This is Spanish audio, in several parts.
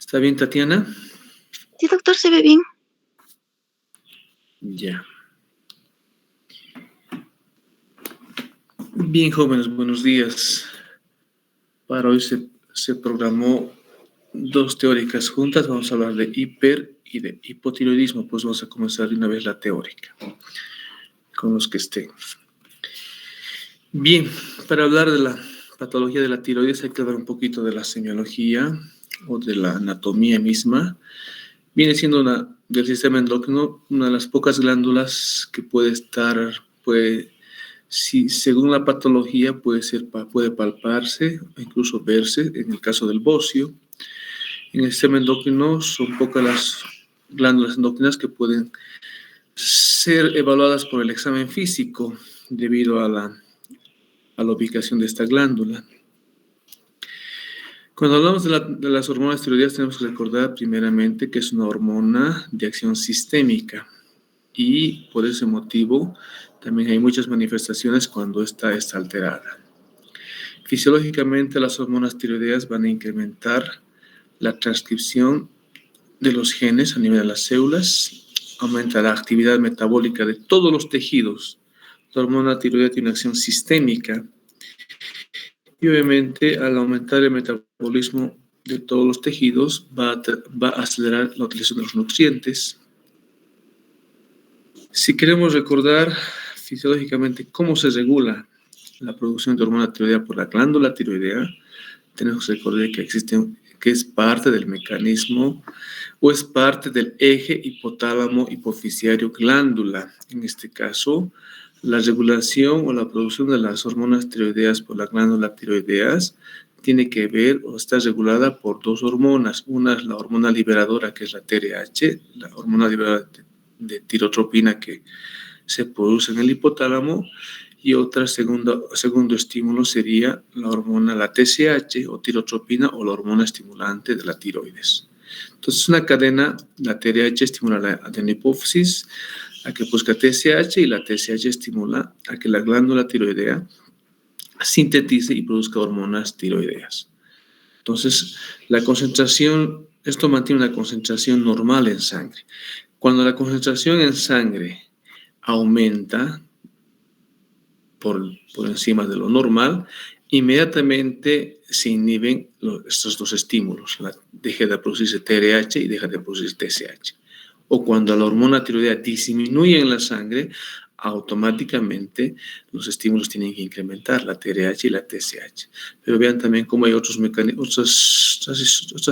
¿Está bien, Tatiana? Sí, doctor, se ve bien. Ya. Bien, jóvenes, buenos días. Para hoy se programó dos teóricas juntas. Vamos a hablar de hiper y de hipotiroidismo. Pues vamos a comenzar de una vez la teórica, con los que estén. Bien, para hablar de la patología de la tiroides hay que hablar un poquito de la semiología o de la anatomía misma. Viene siendo del sistema endocrino una de las pocas glándulas que si, según la patología puede palparse o incluso verse, en el caso del bocio. En el sistema endocrino son pocas las glándulas endocrinas que pueden ser evaluadas por el examen físico debido a la ubicación de esta glándula. Cuando hablamos de las hormonas tiroideas tenemos que recordar primeramente que es una hormona de acción sistémica y por ese motivo también hay muchas manifestaciones cuando esta está alterada. Fisiológicamente las hormonas tiroideas van a incrementar la transcripción de los genes a nivel de las células, aumenta la actividad metabólica de todos los tejidos. La hormona tiroidea tiene una acción sistémica y obviamente al aumentar el metabolismo de todos los tejidos va a acelerar la utilización de los nutrientes. Si queremos recordar fisiológicamente cómo se regula la producción de hormona tiroidea por la glándula tiroidea, tenemos que recordar que es parte del mecanismo o es parte del eje hipotálamo hipoficiario glándula. En este caso, la regulación o la producción de las hormonas tiroideas por la glándula tiroideas tiene que ver o está regulada por dos hormonas. Una es la hormona liberadora, que es la TRH, la hormona liberadora de tirotropina que se produce en el hipotálamo, y otra segundo estímulo sería la TSH o tirotropina o la hormona estimulante de la tiroides. Entonces, una cadena, la TRH estimula la adenopófisis a que produzca TSH y la TSH estimula a que la glándula tiroidea sintetice y produzca hormonas tiroideas. Entonces, esto mantiene una concentración normal en sangre. Cuando la concentración en sangre aumenta por encima de lo normal, inmediatamente se inhiben estos dos estímulos. Deja de producirse TRH y deja de producirse TSH. O cuando la hormona tiroidea disminuye en la sangre, automáticamente los estímulos tienen que incrementar, la TRH y la TSH. Pero vean también cómo hay otras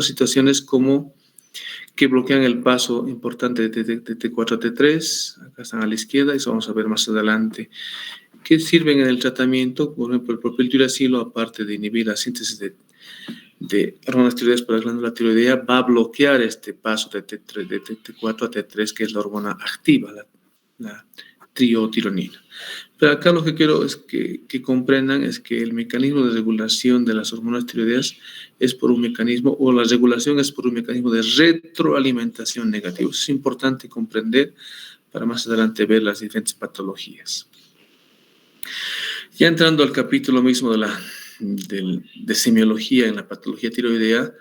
situaciones como que bloquean el paso importante de T4 a T3, acá están a la izquierda, y eso vamos a ver más adelante, que sirven en el tratamiento. Por ejemplo, el propiltiuracilo, aparte de inhibir la síntesis de hormonas tiroideas por la glándula tiroidea, va a bloquear este paso de T4 a T3, que es la hormona activa, la triotironina. Pero acá lo que quiero es que comprendan es que el mecanismo de regulación de las hormonas tiroideas es por un mecanismo, o la regulación es por un mecanismo de retroalimentación negativo. Es importante comprender para más adelante ver las diferentes patologías. Ya entrando al capítulo mismo de semiología en la patología tiroidea,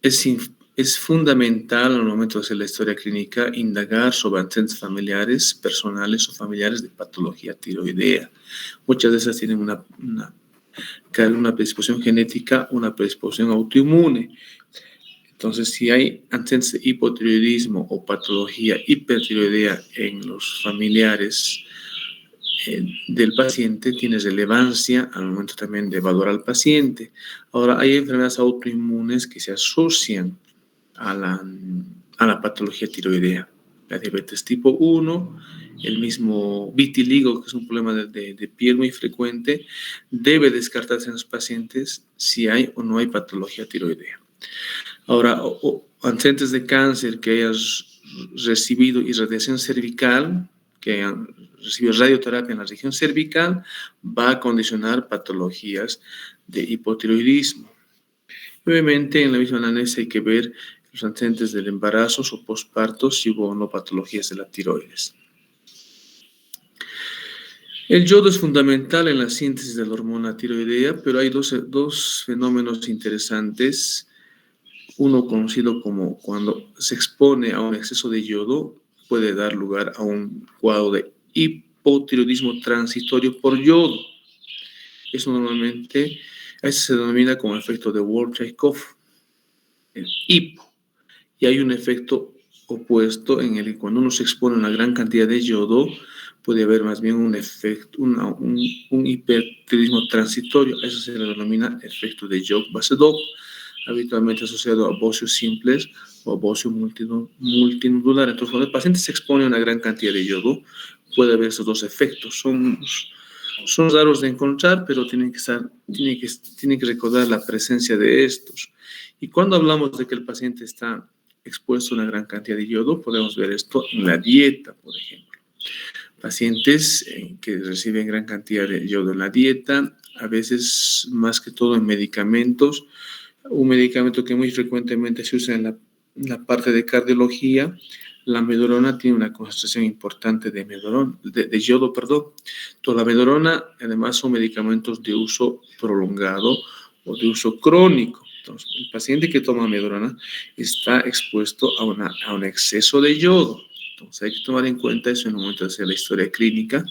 es fundamental al momento de hacer la historia clínica indagar sobre antecedentes familiares, personales o familiares de patología tiroidea. Muchas de esas tienen una predisposición genética, una predisposición autoinmune. Entonces, si hay antecedentes de hipotiroidismo o patología hipertiroidea en los familiares del paciente, tiene relevancia al momento también de evaluar al paciente. Ahora, hay enfermedades autoinmunes que se asocian a la patología tiroidea. La diabetes tipo 1, el mismo vitiligo, que es un problema de piel muy frecuente, debe descartarse en los pacientes si hay o no hay patología tiroidea. Ahora, antecedentes de cáncer que hayas recibido irradiación cervical, que hayan recibido radioterapia en la región cervical, va a condicionar patologías de hipotiroidismo. Obviamente, en la misma anamnesis hay que ver los antecedentes del embarazo o posparto, si hubo o no patologías de la tiroides. El yodo es fundamental en la síntesis de la hormona tiroidea, pero hay dos fenómenos interesantes uno conocido como cuando se expone a un exceso de yodo, puede dar lugar a un cuadro de hipotiroidismo transitorio por yodo. Eso normalmente, a eso se denomina como efecto de Wolff-Chaikoff, el hipo. Y hay un efecto opuesto en el que cuando uno se expone a una gran cantidad de yodo, puede haber más bien un efecto, un hipertiroidismo transitorio. Eso se le denomina efecto de Jock-Basedov, habitualmente asociado a bocios simples o a bocio multinodular. Entonces, cuando el paciente se expone a una gran cantidad de yodo, puede haber esos dos efectos. Son raros de encontrar, pero tienen que recordar la presencia de estos. Y cuando hablamos de que el paciente está expuesto a una gran cantidad de yodo, podemos ver esto en la dieta, por ejemplo. Pacientes que reciben gran cantidad de yodo en la dieta, a veces más que todo en medicamentos. Un medicamento que muy frecuentemente se usa en la parte de cardiología, la amiodarona tiene una concentración importante de yodo. Toda la amiodarona, además, son medicamentos de uso prolongado o de uso crónico. Entonces, el paciente que toma amiodarona está expuesto a un exceso de yodo. Entonces, hay que tomar en cuenta eso en el momento de hacer la historia clínica.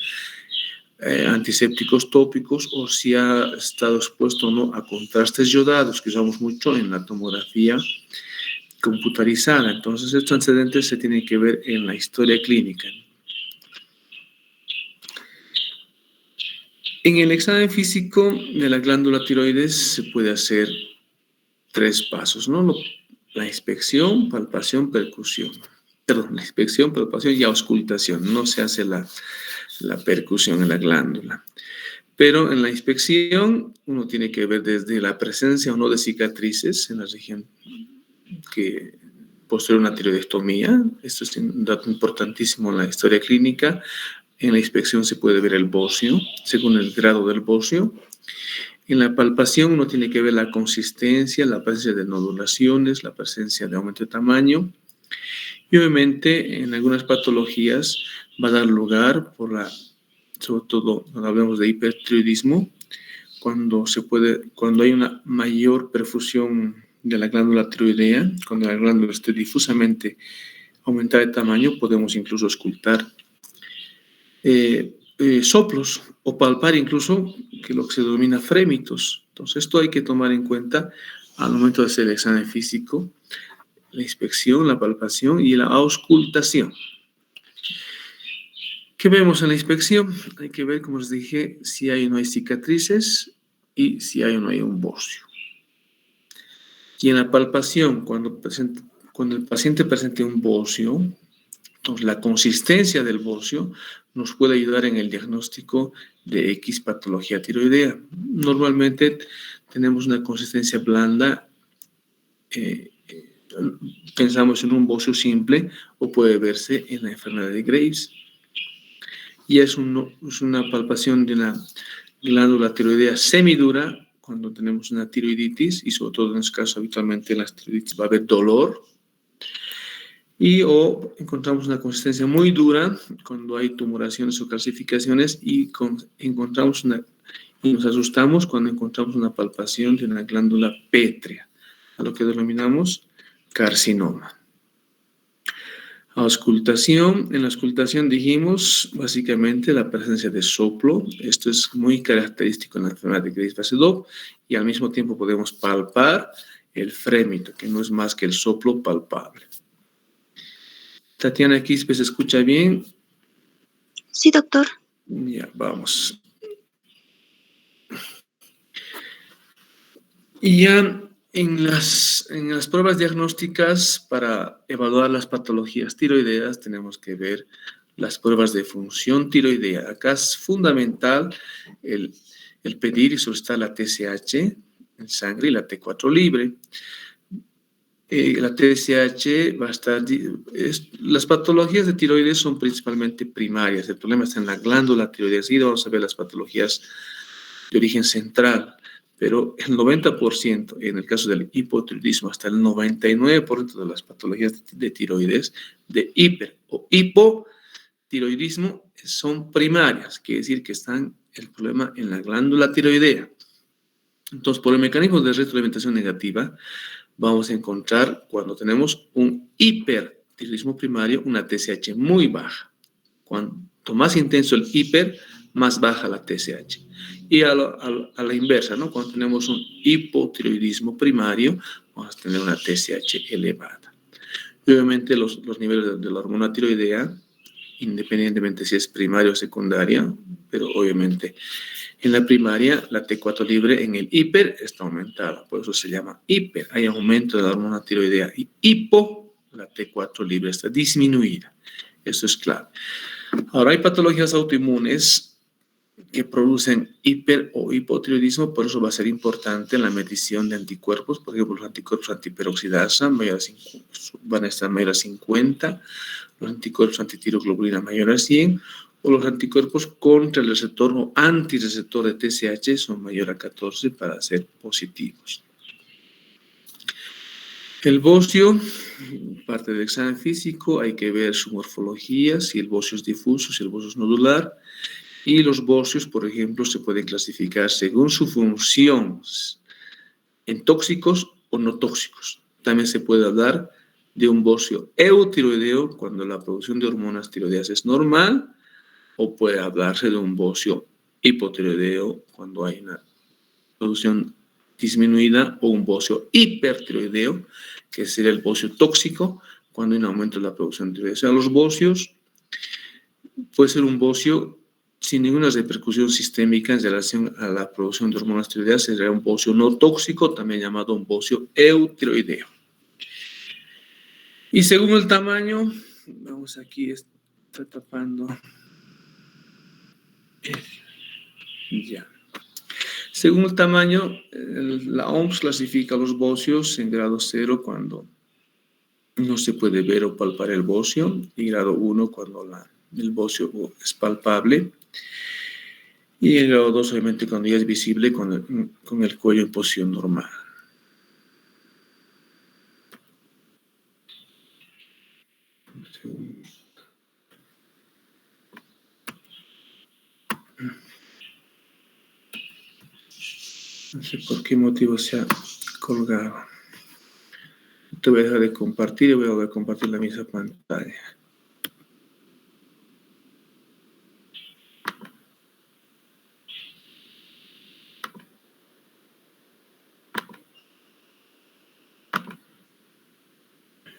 Antisépticos tópicos o si ha estado expuesto o no a contrastes yodados, que usamos mucho en la tomografía computarizada. Entonces, estos antecedentes se tienen que ver en la historia clínica. En el examen físico de la glándula tiroides se puede hacer 3 pasos, ¿no? La inspección, palpación, percusión. Perdón, la inspección, palpación y auscultación. No se hace la percusión en la glándula. Pero en la inspección uno tiene que ver desde la presencia o no de cicatrices en la región que posterior a una tiroidectomía. Esto es un dato importantísimo en la historia clínica. En la inspección se puede ver el bocio, según el grado del bocio. En la palpación uno tiene que ver la consistencia, la presencia de nodulaciones, la presencia de aumento de tamaño. Y obviamente en algunas patologías va a dar lugar sobre todo cuando hablamos de hipertiroidismo, cuando hay una mayor perfusión de la glándula tiroidea, cuando la glándula esté difusamente aumentada de tamaño, podemos incluso auscultar soplos o palpar incluso que lo que se denomina frémitos. Entonces, esto hay que tomar en cuenta al momento de hacer el examen físico, la inspección, la palpación y la auscultación. ¿Qué vemos en la inspección? Hay que ver, como les dije, si hay o no hay cicatrices y si hay o no hay un bocio. Y en la palpación, cuando el paciente presente un bocio, entonces la consistencia del bocio nos puede ayudar en el diagnóstico de X patología tiroidea. Normalmente tenemos una consistencia blanda, pensamos en un bocio simple o puede verse en la enfermedad de Graves. Y es una palpación de una glándula tiroidea semidura cuando tenemos una tiroiditis, y sobre todo en este caso habitualmente en las tiroiditis va a haber dolor. O encontramos una consistencia muy dura cuando hay tumoraciones o calcificaciones y nos asustamos cuando encontramos una palpación de una glándula pétrea, a lo que denominamos carcinoma. Auscultación. En la auscultación dijimos básicamente la presencia de soplo. Esto es muy característico en la enfermedad de Graves-Basedov y al mismo tiempo podemos palpar el frémito, que no es más que el soplo palpable. Tatiana Quispe, ¿se escucha bien? Sí, doctor. Ya, vamos. Y ya en las pruebas diagnósticas para evaluar las patologías tiroideas tenemos que ver las pruebas de función tiroidea. Acá es fundamental el pedir y solicitar la TSH en sangre y la T4 libre. La TSH va a estar... las patologías de tiroides son principalmente primarias. El problema está en la glándula tiroidea. Así vamos a ver las patologías de origen central. Pero el 90%, en el caso del hipotiroidismo, hasta el 99% de las patologías de tiroides, de hiper o hipotiroidismo, son primarias. Quiere decir que están el problema en la glándula tiroidea. Entonces, por el mecanismo de retroalimentación negativa, vamos a encontrar cuando tenemos un hipertiroidismo primario, una TSH muy baja. Cuanto más intenso el hiper, más baja la TSH. Y a la inversa, ¿no? Cuando tenemos un hipotiroidismo primario, vamos a tener una TSH elevada. Y obviamente los niveles de la hormona tiroidea, independientemente si es primaria o secundaria, pero obviamente en la primaria la T4 libre en el hiper está aumentada, por eso se llama hiper, hay aumento de la hormona tiroidea, y hipo, la T4 libre está disminuida. Eso es clave. Ahora hay patologías autoinmunes que producen hiper o hipotiroidismo, por eso va a ser importante en la medición de anticuerpos. Por ejemplo, los anticuerpos antiperoxidasa van a estar mayor a 50, los anticuerpos antitiroglobulina mayor a 100, o los anticuerpos contra el receptor o antirreceptor de TSH son mayor a 14 para ser positivos. El bocio, parte del examen físico, hay que ver su morfología, si el bocio es difuso, si el bocio es nodular. Y los bocios, por ejemplo, se pueden clasificar según su función en tóxicos o no tóxicos. También se puede hablar de un bocio eutiroideo cuando la producción de hormonas tiroideas es normal, o puede hablarse de un bocio hipotiroideo cuando hay una producción disminuida, o un bocio hipertiroideo, que sería el bocio tóxico cuando hay un aumento de la producción tiroidea. O sea, los bocios, puede ser un bocio sin ninguna repercusión sistémica en relación a la producción de hormonas tiroideas, sería un bocio no tóxico, también llamado un bocio eutiroideo. Y según el tamaño, vamos aquí, está tapando. Ya. Según el tamaño, la OMS clasifica los bocios en grado 0 cuando no se puede ver o palpar el bocio, y grado 1 cuando el bocio es palpable, y el grado 2 obviamente cuando ya es visible con el cuello en posición normal. No sé por qué motivo se ha colgado. Te voy a dejar de compartir y voy a volver a compartir la misma pantalla.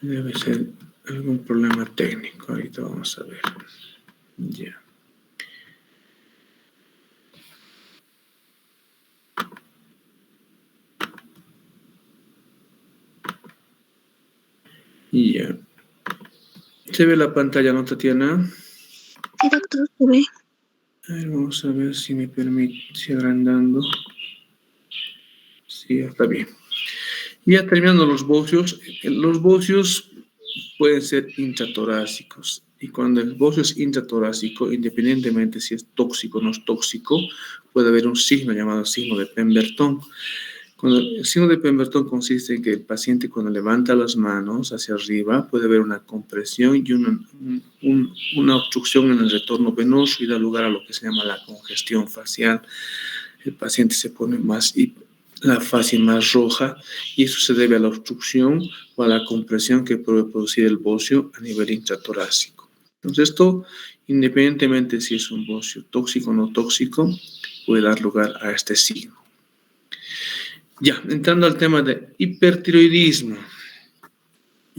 Debe ser algún problema técnico. Ahorita vamos a ver. Ya. Ya. ¿Se ve la pantalla, no, Tatiana? Sí, doctor, se ve. A ver, vamos a ver si me permite, si agrandando. Sí, está bien. Ya terminando los bocios pueden ser intratorácicos. Y cuando el bocio es intratorácico, independientemente si es tóxico o no es tóxico, puede haber un signo llamado signo de Pemberton. El signo de Pemberton consiste en que el paciente, cuando levanta las manos hacia arriba, puede haber una compresión y una obstrucción en el retorno venoso, y da lugar a lo que se llama la congestión facial. El paciente se pone la fase más roja, y eso se debe a la obstrucción o a la compresión que puede producir el bocio a nivel intratorácico. Entonces, esto, independientemente si es un bocio tóxico o no tóxico, puede dar lugar a este signo. Ya, entrando al tema de hipertiroidismo,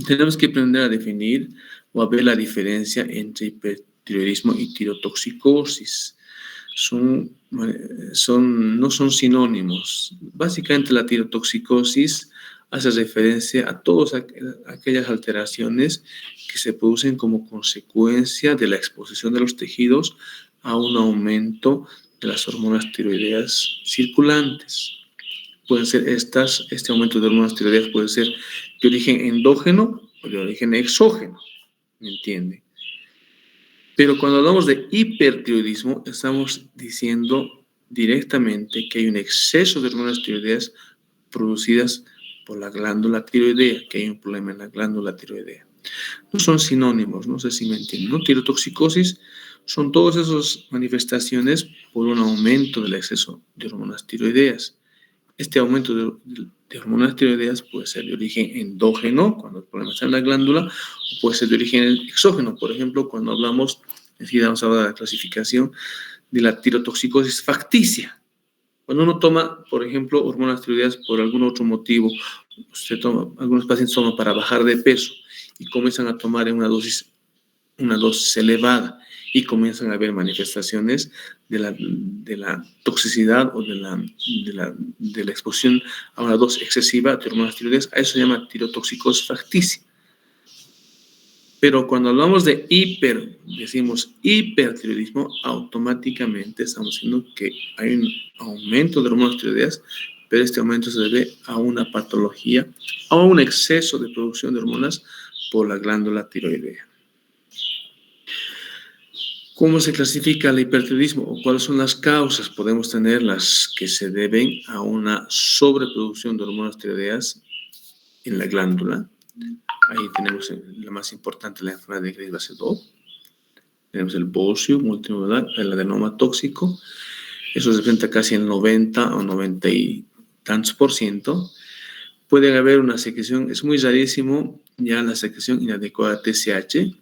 tenemos que aprender a definir o a ver la diferencia entre hipertiroidismo y tirotoxicosis. No son sinónimos. Básicamente la tirotoxicosis hace referencia a todas aquellas alteraciones que se producen como consecuencia de la exposición de los tejidos a un aumento de las hormonas tiroideas circulantes. Pueden ser este aumento de hormonas tiroideas puede ser de origen endógeno o de origen exógeno, ¿me entiende? Pero cuando hablamos de hipertiroidismo, estamos diciendo directamente que hay un exceso de hormonas tiroideas producidas por la glándula tiroidea, que hay un problema en la glándula tiroidea. No son sinónimos, no sé si me entienden, ¿no? Tirotoxicosis son todas esas manifestaciones por un aumento del exceso de hormonas tiroideas. Este aumento de hormonas tiroideas puede ser de origen endógeno, cuando el problema está en la glándula, o puede ser de origen exógeno. Por ejemplo, cuando hablamos, enseguida vamos a hablar de la clasificación de la tirotoxicosis facticia. Cuando uno toma, por ejemplo, hormonas tiroideas por algún otro motivo, algunos pacientes toman para bajar de peso y comienzan a tomar en una dosis elevada y comienzan a haber manifestaciones de la toxicidad o de la exposición a una dosis excesiva de hormonas tiroideas. A eso se llama tirotoxicosis facticia. Pero cuando hablamos de decimos hipertiroidismo, automáticamente estamos diciendo que hay un aumento de hormonas tiroideas, pero este aumento se debe a una patología, a un exceso de producción de hormonas por la glándula tiroidea. ¿Cómo se clasifica el hipertiroidismo o cuáles son las causas? Podemos tener las que se deben a una sobreproducción de hormonas tiroideas en la glándula. Ahí tenemos la más importante, la enfermedad de Graves-Basedow. Tenemos el bocio multinodular, el adenoma tóxico. Eso representa casi el 90 o 90 y tantos %. Puede haber una secreción, es muy rarísimo ya la secreción inadecuada de TSH,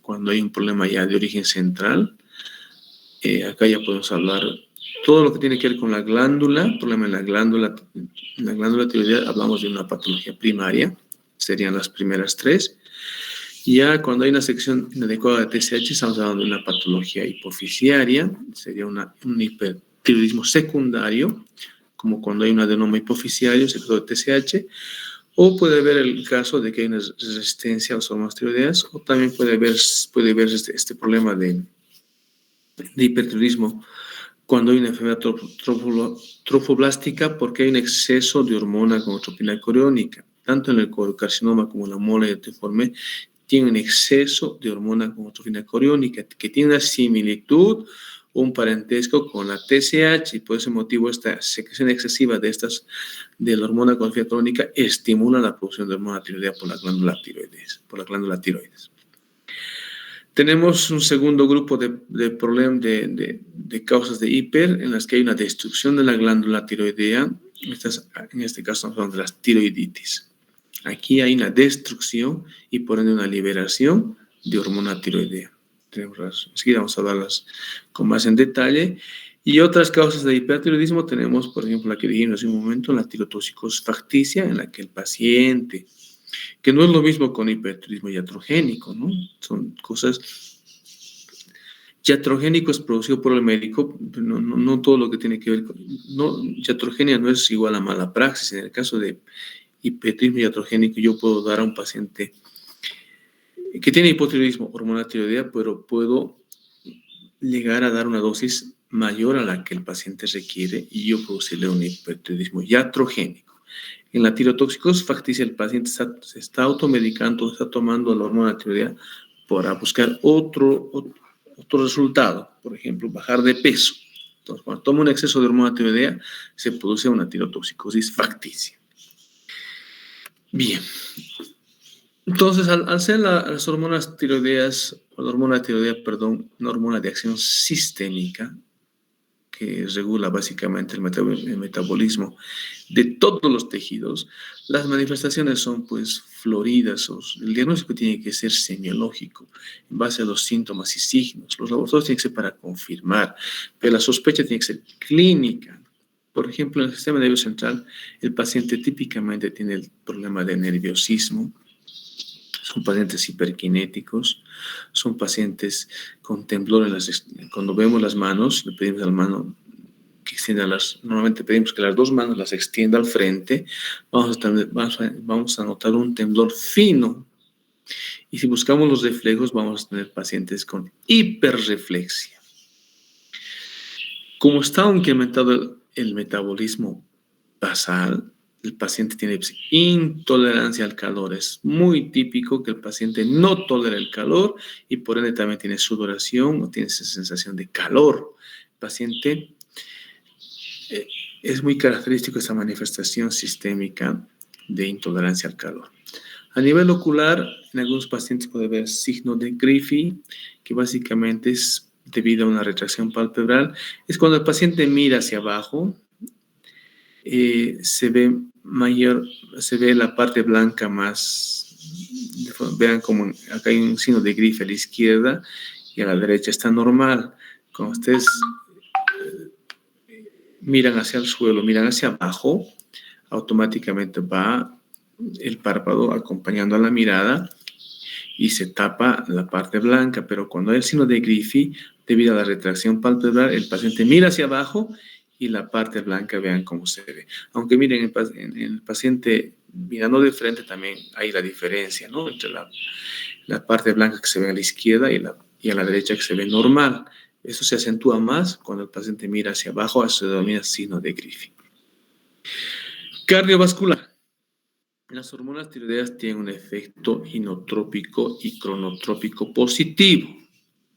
cuando hay un problema ya de origen central. Acá ya podemos hablar todo lo que tiene que ver con la glándula, problema en la glándula tiroidea, hablamos de una patología primaria, serían las primeras tres. Ya cuando hay una sección inadecuada de TSH, estamos hablando de una patología hipofisiaria, sería un hipertiroidismo secundario, como cuando hay un adenoma hipofisiario, secretor de TSH, o puede haber el caso de que hay una resistencia a las hormonas tiroideas, o también puede haber este problema de hipertiroidismo cuando hay una enfermedad trofoblástica, porque hay un exceso de hormona gonadotropina coriónica. Tanto en el carcinoma como en la mole dentiforme tiene un exceso de hormona gonadotropina coriónica que tiene una similitud, un parentesco con la TSH, y por ese motivo esta secreción excesiva de la hormona gonadotropina coriónica estimula la producción de hormona tiroidea por la glándula tiroides. Tenemos un segundo grupo de problemas de causas de hiper, en las que hay una destrucción de la glándula tiroidea. En este caso estamos hablando de las tiroiditis. Aquí hay una destrucción y por ende una liberación de hormona tiroidea. Enseguida vamos a hablarlas con más en detalle. Y otras causas de hipertiroidismo tenemos, por ejemplo, la que dijimos hace un momento, la tirotoxicosis facticia, en la que el paciente, que no es lo mismo con hipertiroidismo iatrogénico, ¿no? Son cosas. Iatrogénico es producido por el médico, no todo lo que tiene que ver con. Iatrogenia no es igual a mala praxis. En el caso de hipertiroidismo iatrogénico, yo puedo dar a un paciente que tiene hipotiroidismo, hormona tiroidea, pero puedo llegar a dar una dosis mayor a la que el paciente requiere y yo producirle un hipertiroidismo iatrogénico. En la tirotoxicosis facticia, el paciente se está automedicando, está tomando la hormona tiroidea para buscar otro resultado, por ejemplo, bajar de peso. Entonces, cuando toma un exceso de hormona tiroidea, se produce una tirotoxicosis facticia. Bien. Entonces, al ser las hormonas tiroideas, una hormona de acción sistémica, que regula básicamente el metabolismo de todos los tejidos, las manifestaciones son pues floridas. El diagnóstico tiene que ser semiológico, en base a los síntomas y signos. Los laboratorios tienen que ser para confirmar, pero la sospecha tiene que ser clínica. Por ejemplo, en el sistema nervioso central, el paciente típicamente tiene el problema de nerviosismo. Son pacientes hiperkinéticos, son pacientes con temblor cuando vemos las manos, le pedimos a la mano que extienda normalmente pedimos que las dos manos las extienda al frente, vamos a notar un temblor fino. Y si buscamos los reflejos, vamos a tener pacientes con hiperreflexia. Como está incrementado el metabolismo basal, el paciente tiene intolerancia al calor. Es muy típico que el paciente no tolera el calor y por ende también tiene sudoración o tiene esa sensación de calor. El paciente es muy característico esa manifestación sistémica de intolerancia al calor. A nivel ocular, en algunos pacientes puede haber signo de Griffith, que básicamente es debido a una retracción palpebral. Es cuando el paciente mira hacia abajo se ve la parte blanca más, vean como acá hay un signo de grife a la izquierda y a la derecha está normal. Cuando ustedes miran hacia el suelo, miran hacia abajo, automáticamente va el párpado acompañando a la mirada y se tapa la parte blanca, pero cuando hay el signo de Griffith, debido a la retracción palpebral, el paciente mira hacia abajo y la parte blanca, vean cómo se ve. Aunque miren, en el paciente mirando de frente también hay la diferencia, ¿no? Entre la parte blanca que se ve a la izquierda y a la derecha que se ve normal. Eso se acentúa más cuando el paciente mira hacia abajo, se denomina signo de Griffith. Cardiovascular. Las hormonas tiroideas tienen un efecto inotrópico y cronotrópico positivo.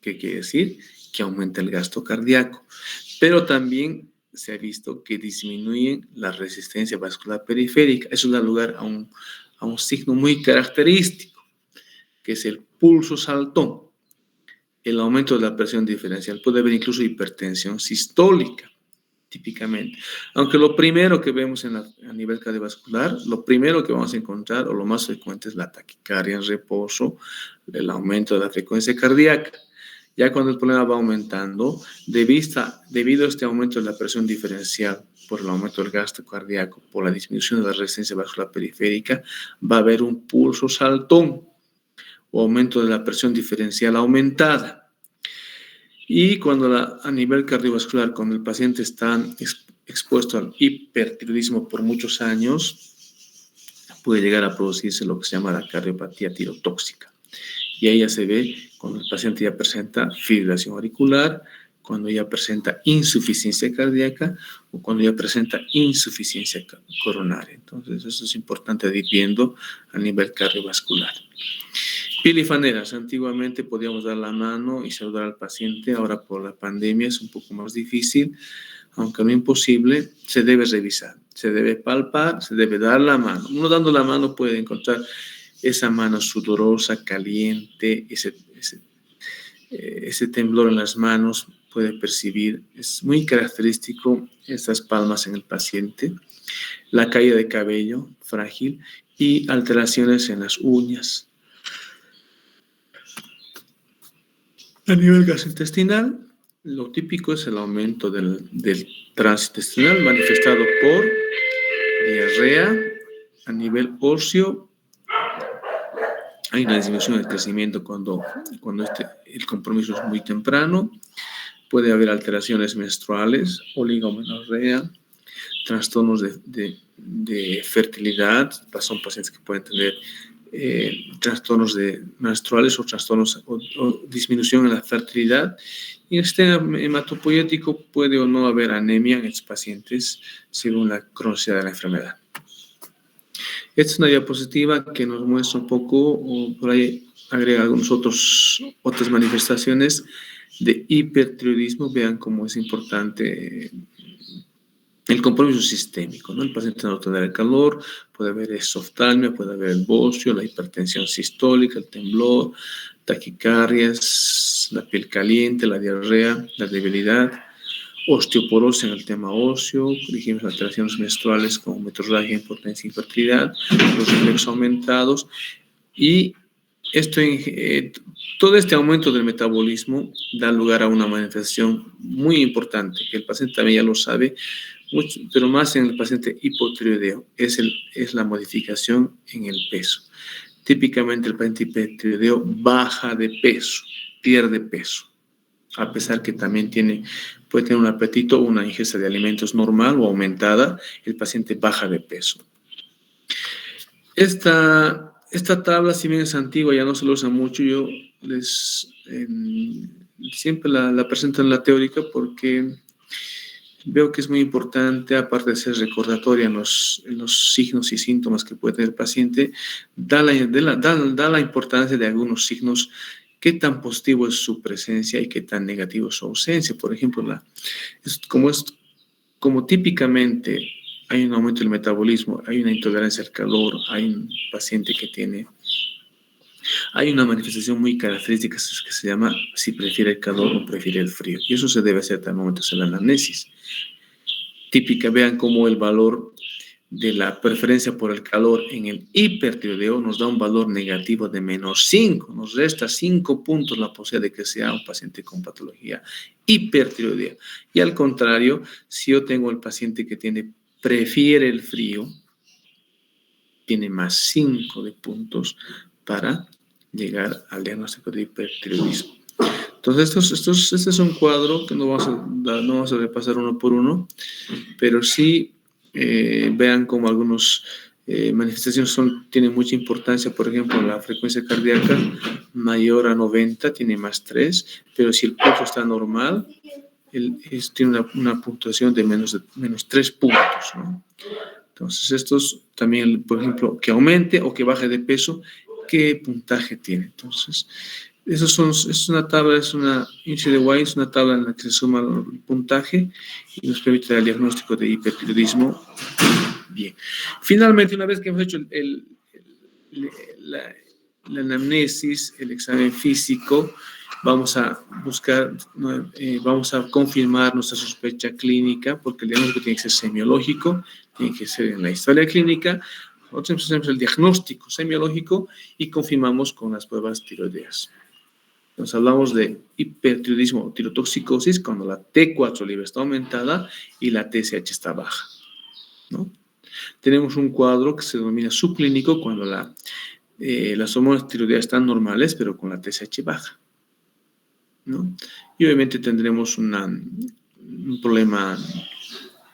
¿Qué quiere decir? Que aumenta el gasto cardíaco. Pero también se ha visto que disminuyen la resistencia vascular periférica. Eso da lugar a un signo muy característico, que es el pulso saltón. El aumento de la presión diferencial puede haber incluso hipertensión sistólica, típicamente. Aunque lo primero que vemos a nivel cardiovascular, lo primero que vamos a encontrar, o lo más frecuente, es la taquicardia en reposo, el aumento de la frecuencia cardíaca. Ya cuando el problema va aumentando, debido a este aumento de la presión diferencial, por el aumento del gasto cardíaco, por la disminución de la resistencia vascular periférica, va a haber un pulso saltón o aumento de la presión diferencial aumentada. Y cuando a nivel cardiovascular, cuando el paciente está expuesto al hipertiroidismo por muchos años, puede llegar a producirse lo que se llama la cardiopatía tirotóxica. Y ahí ya se ve cuando el paciente ya presenta fibrilación auricular, cuando ya presenta insuficiencia cardíaca o cuando ya presenta insuficiencia coronaria. Entonces, eso es importante ir viendo a nivel cardiovascular. Pilifaneras. Antiguamente podíamos dar la mano y saludar al paciente. Ahora por la pandemia es un poco más difícil, aunque no imposible. Se debe revisar, se debe palpar, se debe dar la mano. Uno dando la mano puede encontrar esa mano sudorosa, caliente, ese temblor en las manos puede percibir. Es muy característico estas palmas en el paciente. La caída de cabello frágil y alteraciones en las uñas. A nivel gastrointestinal, lo típico es el aumento del tránsito intestinal manifestado por diarrea. A nivel óseo, hay una disminución del crecimiento cuando el compromiso es muy temprano. Puede haber alteraciones menstruales, oligomenorrea, trastornos de fertilidad. Son pacientes que pueden tener trastornos menstruales o trastornos o disminución en la fertilidad. Y el sistema hematopoyético puede o no haber anemia en estos pacientes según la cronicidad de la enfermedad. Esta es una diapositiva que nos muestra un poco, o por ahí agrega algunas otras manifestaciones de hipertiroidismo. Vean cómo es importante el compromiso sistémico, ¿no? El paciente no tendrá el calor, puede haber exoftalmia, puede haber el bocio, la hipertensión sistólica, el temblor, taquicardias, la piel caliente, la diarrea, la debilidad, osteoporosis en el tema óseo, dijimos alteraciones menstruales como metorragia, impotencia, infertilidad, los reflejos aumentados y todo este aumento del metabolismo da lugar a una manifestación muy importante, que el paciente también ya lo sabe, pero más en el paciente hipotiroideo, es la modificación en el peso. Típicamente el paciente hipotiroideo baja de peso, pierde peso, a pesar que también puede tener un apetito o una ingesta de alimentos normal o aumentada, el paciente baja de peso. Esta tabla, si bien es antigua, ya no se lo usa mucho. Yo siempre la presento en la teórica porque veo que es muy importante, aparte de ser recordatoria en los signos y síntomas que puede tener el paciente, da la importancia de algunos signos, qué tan positivo es su presencia y qué tan negativo es su ausencia. Por ejemplo, como típicamente hay un aumento del metabolismo, hay una intolerancia al calor, hay un paciente hay una manifestación muy característica que se llama si prefiere el calor o prefiere el frío. Y eso se debe hacer al momento de hacer la anamnesis. típica. Vean cómo el valor de la preferencia por el calor en el hipertiroideo nos da un valor negativo de -5, nos resta 5 puntos la posibilidad de que sea un paciente con patología hipertiroidea. Y al contrario, si yo tengo el paciente que prefiere el frío, tiene +5 de puntos para llegar al diagnóstico de hipertiroidismo. Entonces, este es un cuadro que no vamos a repasar uno por uno, pero sí vean cómo algunas manifestaciones tienen mucha importancia. Por ejemplo, la frecuencia cardíaca mayor a 90 tiene +3, pero si el pulso está normal, tiene una puntuación de menos 3 puntos, ¿no? Entonces, estos también, por ejemplo, que aumente o que baje de peso, ¿qué puntaje tiene? Entonces, es una tabla, es una índice de White, es una tabla en la que se suma el puntaje y nos permite dar el diagnóstico de hipertiroidismo. Bien. Finalmente, una vez que hemos hecho la anamnesis, el examen físico, vamos a buscar, vamos a confirmar nuestra sospecha clínica, porque el diagnóstico tiene que ser semiológico, tiene que ser en la historia clínica. Nosotros hacemos el diagnóstico semiológico y confirmamos con las pruebas tiroideas. Entonces hablamos de hipertiroidismo o tirotoxicosis cuando la T4 libre está aumentada y la TSH está baja, ¿no? Tenemos un cuadro que se denomina subclínico cuando las hormonas tiroideas están normales pero con la TSH baja, ¿no? Y obviamente tendremos un problema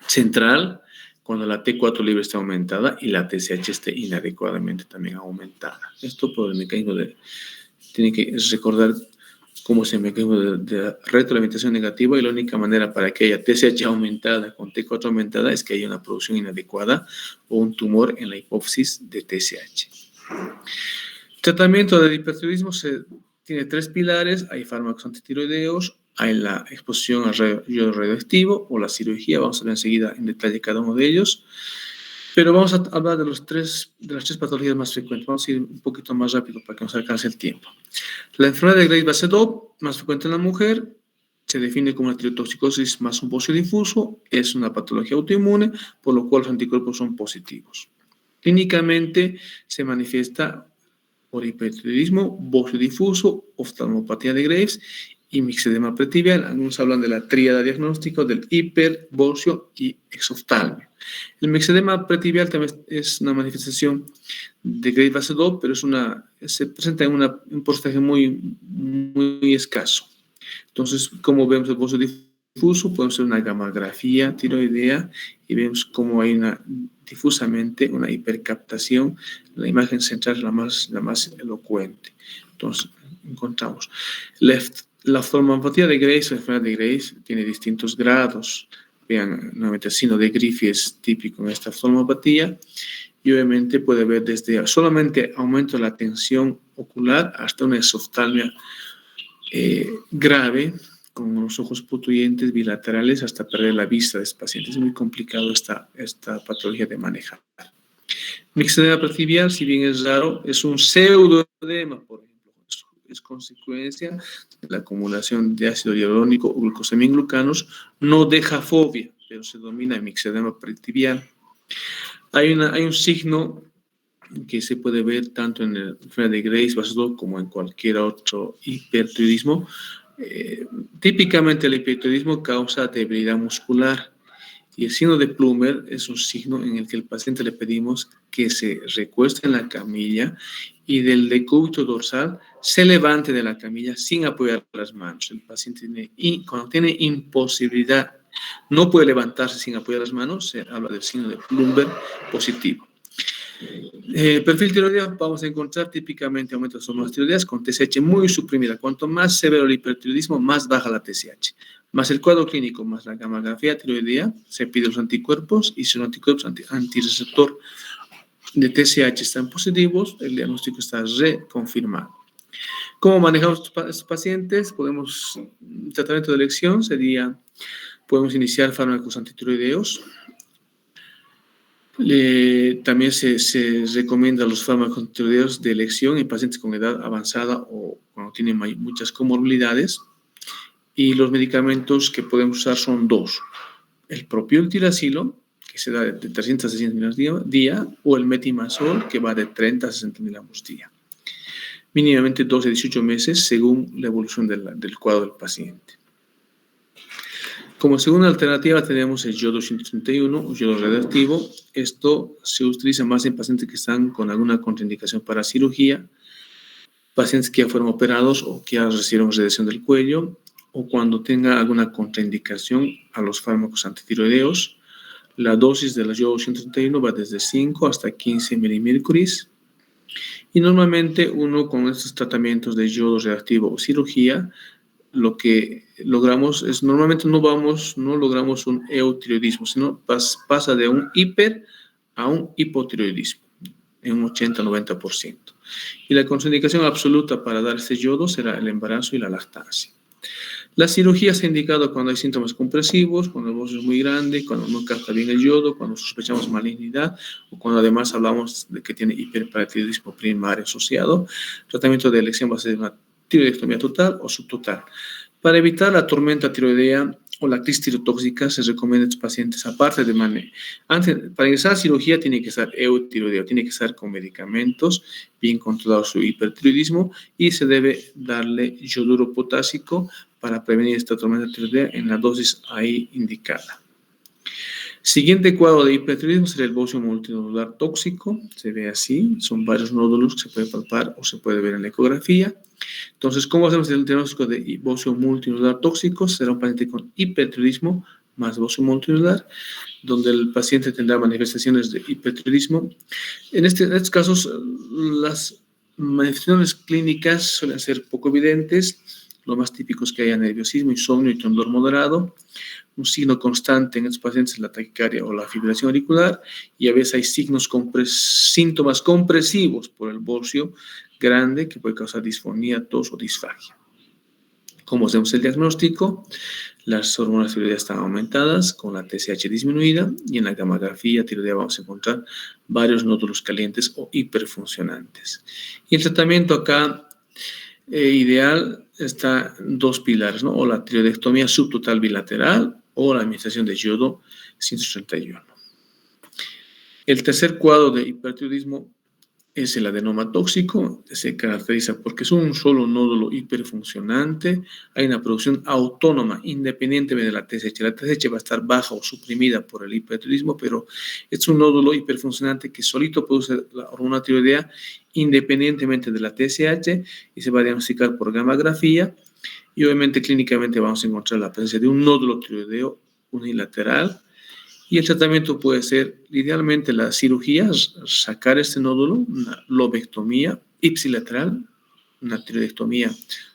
central cuando la T4 libre está aumentada y la TSH esté inadecuadamente también aumentada. Esto por el mecanismo tiene que recordar cómo es el mecanismo de retroalimentación negativa, y la única manera para que haya TSH aumentada con T4 aumentada es que haya una producción inadecuada o un tumor en la hipófisis de TSH. El tratamiento del hipertiroidismo tiene 3 pilares: hay fármacos antitiroideos, hay la exposición al yodo radioactivo o la cirugía. Vamos a ver enseguida en detalle cada uno de ellos. Pero vamos a hablar de las tres patologías más frecuentes. Vamos a ir un poquito más rápido para que nos alcance el tiempo. La enfermedad de Graves-Basedow, más frecuente en la mujer, se define como una tirotoxicosis más un bocio difuso. Es una patología autoinmune, por lo cual los anticuerpos son positivos. Clínicamente se manifiesta por hipertiroidismo, bocio difuso, oftalmopatía de Graves y mixedema pretibial. Algunos hablan de la tríada diagnóstica del hiper, bocio y exoftalmia. El mixedema pretibial también es una manifestación de Graves-Basedow, pero se presenta en un porcentaje muy, muy escaso. Entonces, como vemos el bocio difuso, podemos hacer una gamografía tiroidea y vemos cómo hay difusamente una hipercaptación. La imagen central es la más elocuente. Entonces, encontramos la oftalmopatía de Graves, la enfermedad de Graves, tiene distintos grados. Vean, nuevamente, el signo de Griffith es típico en esta oftalmopatía, y obviamente puede haber desde solamente aumento de la tensión ocular hasta una exoftalmia grave, con los ojos putuyentes bilaterales, hasta perder la vista de este paciente. Es muy complicado esta patología de manejar. Mixedema pretibial, si bien es raro, es un pseudoedema, por ejemplo. Es consecuencia de la acumulación de ácido hialurónico o glucosaminglucanos. No deja fobia, pero se denomina mixedema pretibial. Hay un signo que se puede ver tanto en la enfermedad de Graves-Basedow como en cualquier otro hipertiroidismo. Típicamente el hipertiroidismo causa debilidad muscular, y el signo de Plummer es un signo en el que al paciente le pedimos que se recueste en la camilla y del decúbito dorsal se levante de la camilla sin apoyar las manos. El paciente cuando tiene imposibilidad, no puede levantarse sin apoyar las manos, se habla del signo de Plummer positivo. Perfil tiroideo, vamos a encontrar típicamente aumento de las hormonas tiroideas con TSH muy suprimida. Cuanto más severo el hipertiroidismo, más baja la TSH. Más el cuadro clínico, más la gamografía tiroidea, se piden los anticuerpos, y si los anticuerpos antirreceptor de TSH están positivos, el diagnóstico está reconfirmado. ¿Cómo manejamos estos pacientes? Tratamiento de elección podemos iniciar fármacos antitiroideos. También se recomienda los fármacos antitiroideos de elección en pacientes con edad avanzada o cuando tienen muchas comorbilidades. Y los medicamentos que podemos usar son 2. el propiltiracilo, que se da de 300 a 600 miligramos día, o el metimazol, que va de 30 a 60 miligramos día. Mínimamente 12 a 18 meses según la evolución del cuadro del paciente. Como segunda alternativa tenemos el yodo 131, o yodo radioactivo. Esto se utiliza más en pacientes que están con alguna contraindicación para cirugía, pacientes que ya fueron operados o que ya recibieron radiación del cuello, o cuando tenga alguna contraindicación a los fármacos antitiroideos. La dosis del yodo 131 va desde 5 hasta 15 milimércuris. Y normalmente uno con estos tratamientos de yodo radioactivo o cirugía, lo que logramos es, normalmente no logramos un eutiroidismo, sino pasa de un hiper a un hipotiroidismo en un 80-90%. Y la contraindicación absoluta para dar este yodo será el embarazo y la lactancia. La cirugía se ha indicado cuando hay síntomas compresivos, cuando el bocio es muy grande, cuando no capta bien el yodo, cuando sospechamos malignidad o cuando además hablamos de que tiene hiperparatiroidismo primario asociado. El tratamiento de elección va a ser una tiroidectomía total o subtotal. Para evitar la tormenta tiroidea o la crisis tirotóxica, se recomienda a estos pacientes, aparte de para ingresar a cirugía, tiene que estar eutiroideo, tiene que estar con medicamentos, bien controlado su hipertiroidismo, y se debe darle yoduro potásico para prevenir esta tormenta tiroidea en la dosis ahí indicada. Siguiente cuadro de hipertiroidismo sería el bocio multinodular tóxico. Se ve así, son varios nódulos que se puede palpar o se puede ver en la ecografía. Entonces, ¿cómo hacemos el diagnóstico de bocio multinodular tóxico? Será un paciente con hipertiroidismo más bocio multinodular, donde el paciente tendrá manifestaciones de hipertiroidismo. En estos casos, las manifestaciones clínicas suelen ser poco evidentes. Lo más típico es que haya nerviosismo, insomnio y temblor moderado. Un signo constante en estos pacientes es la taquicardia o la fibrilación auricular, y a veces hay síntomas compresivos por el bocio grande que puede causar disfonía, tos o disfagia. ¿Cómo hacemos el diagnóstico? Las hormonas tiroideas están aumentadas con la TSH disminuida, y en la gamografía tiroidea vamos a encontrar varios nódulos calientes o hiperfuncionantes. Y el tratamiento acá ideal está en dos pilares, ¿no? O la tiroidectomía subtotal bilateral o la administración de yodo 131. El tercer cuadro de hipertiroidismo es el adenoma tóxico. Se caracteriza porque es un solo nódulo hiperfuncionante. Hay una producción autónoma, independientemente de la TSH. La TSH va a estar baja o suprimida por el hipertiroidismo, pero es un nódulo hiperfuncionante que solito produce la hormona tiroidea independientemente de la TSH, y se va a diagnosticar por gamografía. Y obviamente clínicamente vamos a encontrar la presencia de un nódulo tiroideo unilateral. Y el tratamiento puede ser, idealmente, la cirugía, sacar este nódulo, una lobectomía ipsilateral, una tiroidectomía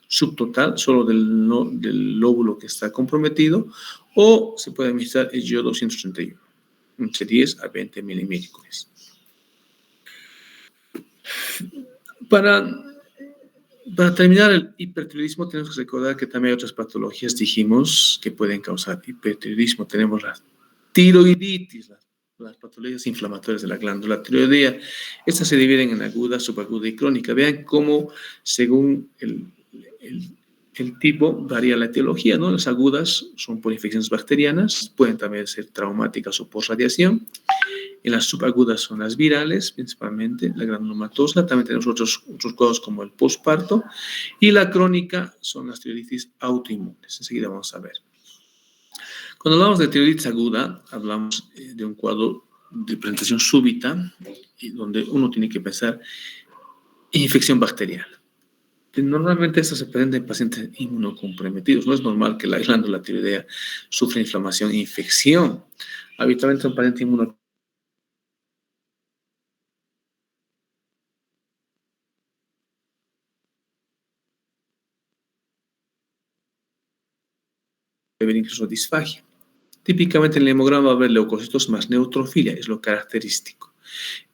subtotal, solo del lóbulo que está comprometido, o se puede administrar el yodo 231, entre 10 a 20 milimércuris. Para terminar el hipertiroidismo, tenemos que recordar que también hay otras patologías, dijimos, que pueden causar hipertiroidismo. Tenemos la tiroiditis, las patologías inflamatorias de la glándula tiroidea. Estas se dividen en aguda, subaguda y crónica. Vean cómo, según el tipo, varía la etiología, ¿no? Las agudas son por infecciones bacterianas, pueden también ser traumáticas o por radiación. En las subagudas son las virales, principalmente la granulomatosa. También tenemos otros cuadros como el posparto. Y la crónica son las tiroiditis autoinmunes. Enseguida vamos a ver. Cuando hablamos de tiroiditis aguda, hablamos de un cuadro de presentación súbita, y donde uno tiene que pensar en infección bacteriana. Normalmente esto se presenta en pacientes inmunocomprometidos. No es normal que la glándula tiroidea sufra inflamación e infección. Habitualmente un paciente inmunocomprometido puede haber incluso disfagia. Típicamente en el hemograma va a haber leucocitos más neutrofilia, es lo característico.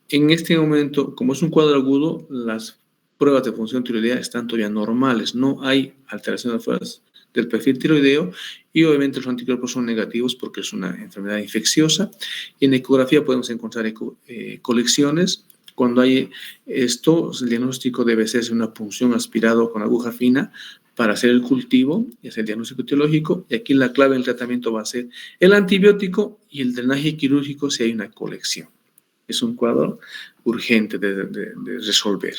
En este momento, como es un cuadro agudo, las pruebas de función tiroidea están todavía normales, no hay alteraciones del perfil tiroideo, y obviamente los anticuerpos son negativos porque es una enfermedad infecciosa. Y en ecografía podemos encontrar colecciones. Cuando hay esto, el diagnóstico debe ser una punción aspirado con aguja fina para hacer el cultivo y hacer el diagnóstico etiológico. Y aquí la clave del tratamiento va a ser el antibiótico y el drenaje quirúrgico si hay una colección. Es un cuadro urgente de resolver.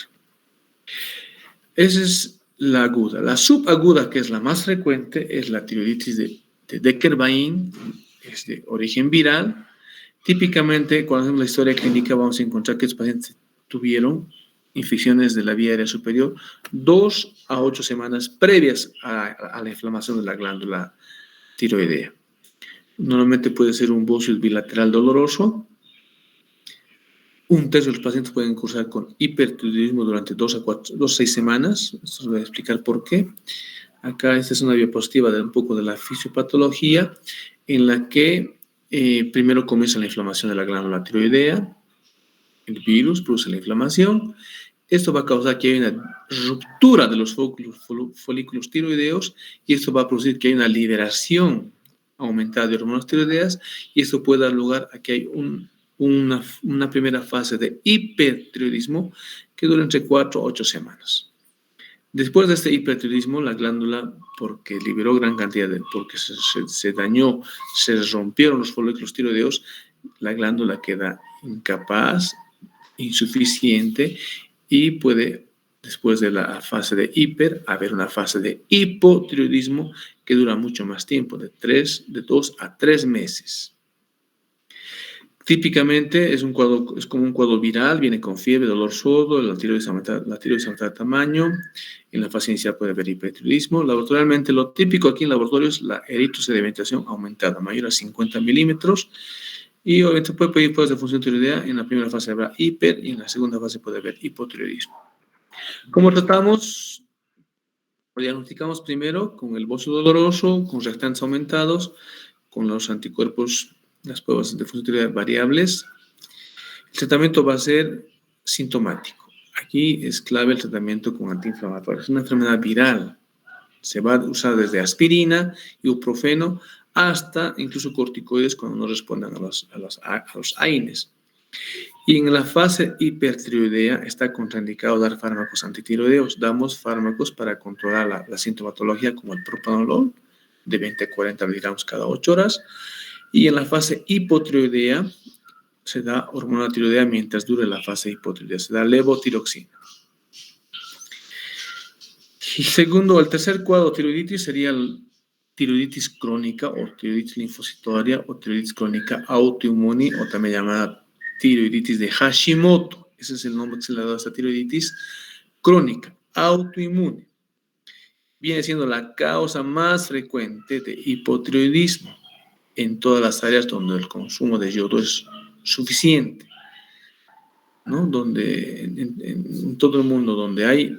Esa es la aguda. La subaguda, que es la más frecuente, es la tiroiditis de Decker-Vain, es de origen viral. Típicamente, cuando hacemos la historia clínica, vamos a encontrar que los pacientes tuvieron infecciones de la vía aérea superior 2 a 8 semanas previas a la inflamación de la glándula tiroidea. Normalmente puede ser un bocio bilateral doloroso. Un tercio de los pacientes pueden cursar con hipertiroidismo durante 2 a 6 semanas. Esto os voy a explicar por qué. Acá esta es una diapositiva de un poco de la fisiopatología, en la que primero comienza la inflamación de la glándula tiroidea. El virus produce la inflamación. Esto va a causar que haya una ruptura de los folículos tiroideos y esto va a producir que haya una liberación aumentada de hormonas tiroideas y esto puede dar lugar a que haya una primera fase de hipertiroidismo que dura entre 4 a 8 semanas. Después de este hipertiroidismo, la glándula, porque liberó gran cantidad porque se dañó, se rompieron los folículos tiroideos, la glándula queda incapaz, insuficiente y puede, después de la fase de hiper, haber una fase de hipotiroidismo que dura mucho más tiempo, de 2 a 3 meses. Típicamente es como un cuadro viral, viene con fiebre, dolor sordo, la tiroides aumenta de tamaño, en la fase inicial puede haber hipertiroidismo. Laboratorialmente lo típico aquí en laboratorio es la eritrosedimentación aumentada, mayor a 50 milímetros, y obviamente puede pedir pruebas de función tiroidea. En la primera fase habrá hiper y en la segunda fase puede haber hipotiroidismo. ¿Cómo tratamos? Lo diagnosticamos primero con el bocio doloroso, con reactantes aumentados, con los anticuerpos, las pruebas de función tiroidea variables. El tratamiento va a ser sintomático. Aquí es clave el tratamiento con antiinflamatorios. Es una enfermedad viral. Se va a usar desde aspirina, ibuprofeno, hasta incluso corticoides cuando no respondan a los AINES. Y en la fase hipertiroidea está contraindicado dar fármacos antitiroideos. Damos fármacos para controlar la sintomatología, como el propranolol, de 20 a 40 miligramos cada 8 horas. Y en la fase hipotiroidea se da hormona tiroidea mientras dure la fase hipotiroidea. Se da levotiroxina. El tercer cuadro de tiroiditis sería tiroiditis crónica o tiroiditis linfocitoria o tiroiditis crónica autoinmune o también llamada tiroiditis de Hashimoto. Ese es el nombre que se le ha dado a esta tiroiditis crónica autoinmune. Viene siendo la causa más frecuente de hipotiroidismo en todas las áreas donde el consumo de yodo es suficiente, ¿no? Donde en todo el mundo donde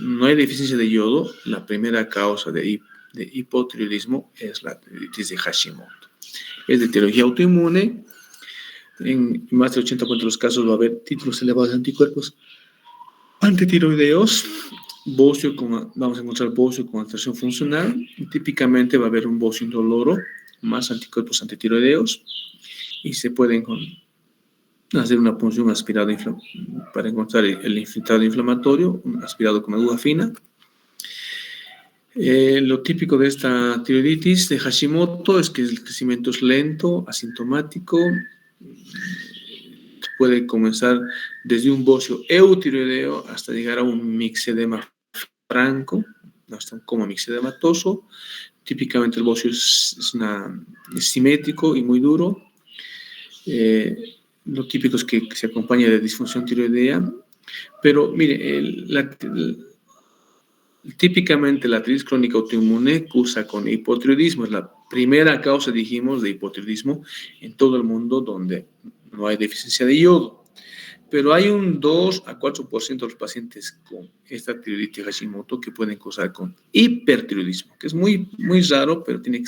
no hay deficiencia de yodo, la primera causa de hipotiroidismo es la tiroiditis de Hashimoto. Es de etiología autoinmune. En más del 80% de los casos va a haber títulos elevados de anticuerpos antitiroideos. Vamos a encontrar bocio con alteración funcional. Y típicamente va a haber un bocio indoloro, más anticuerpos antitiroideos. Y se pueden hacer una punción aspirada para encontrar el infiltrado inflamatorio, aspirado con aguja fina. Lo típico de esta tiroiditis de Hashimoto es que el crecimiento es lento, asintomático. Puede comenzar desde un bocio eutiroideo hasta llegar a un mixedema franco, hasta un coma mixedematoso. Típicamente el bocio es simétrico y muy duro. Lo típico es que se acompaña de disfunción tiroidea, pero mire, típicamente la tiroiditis crónica autoinmune cursa con hipotiroidismo. Es la primera causa, dijimos, de hipotiroidismo en todo el mundo donde no hay deficiencia de yodo. Pero hay un 2 a 4% de los pacientes con esta tiroiditis Hashimoto que pueden cursar con hipertiroidismo, que es muy, muy raro, pero tienen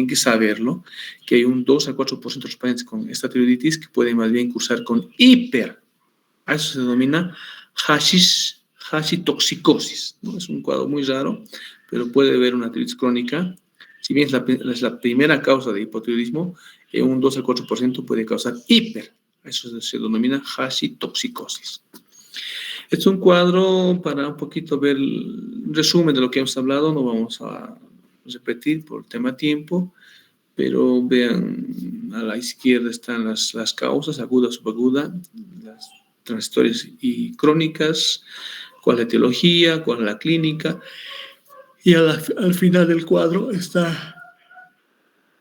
que saberlo, que hay un 2 a 4% de los pacientes con esta tiroiditis que pueden más bien cursar con hiper. A eso se denomina hashitoxicosis, ¿no? Es un cuadro muy raro, pero puede haber una tiroiditis crónica. Si bien es la primera causa de hipotiroidismo, un 2 al 4% puede causar hiper. Eso se denomina hashitoxicosis. Es un cuadro para un poquito ver el resumen de lo que hemos hablado. No vamos a repetir por tema tiempo, pero vean, a la izquierda están las causas, aguda, subaguda, las transitorias y crónicas, cuál es la etiología, cuál es la clínica, y al final del cuadro está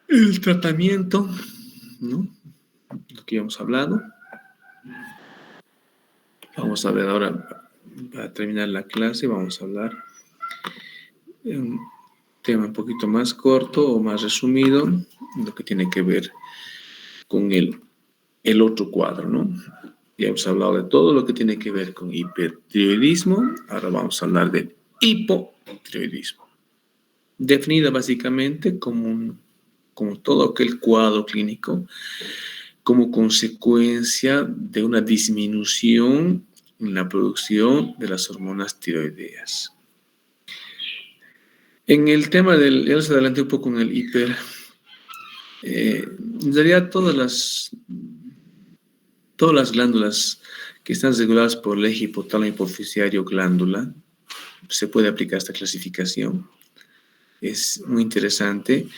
el tratamiento, ¿no? Lo que hemos hablado. Vamos a ver ahora, para terminar la clase, vamos a hablar de un tema un poquito más corto o más resumido, lo que tiene que ver con el otro cuadro, ¿no? Ya hemos hablado de todo lo que tiene que ver con hipertiroidismo, ahora vamos a hablar del hipotiroidismo. Definida básicamente como todo aquel cuadro clínico como consecuencia de una disminución en la producción de las hormonas tiroideas. En el tema ya les adelanté un poco con el hiper. En realidad todas las glándulas que están reguladas por el eje hipotálamo hipofisiario glándula, se puede aplicar esta clasificación. Es muy interesante.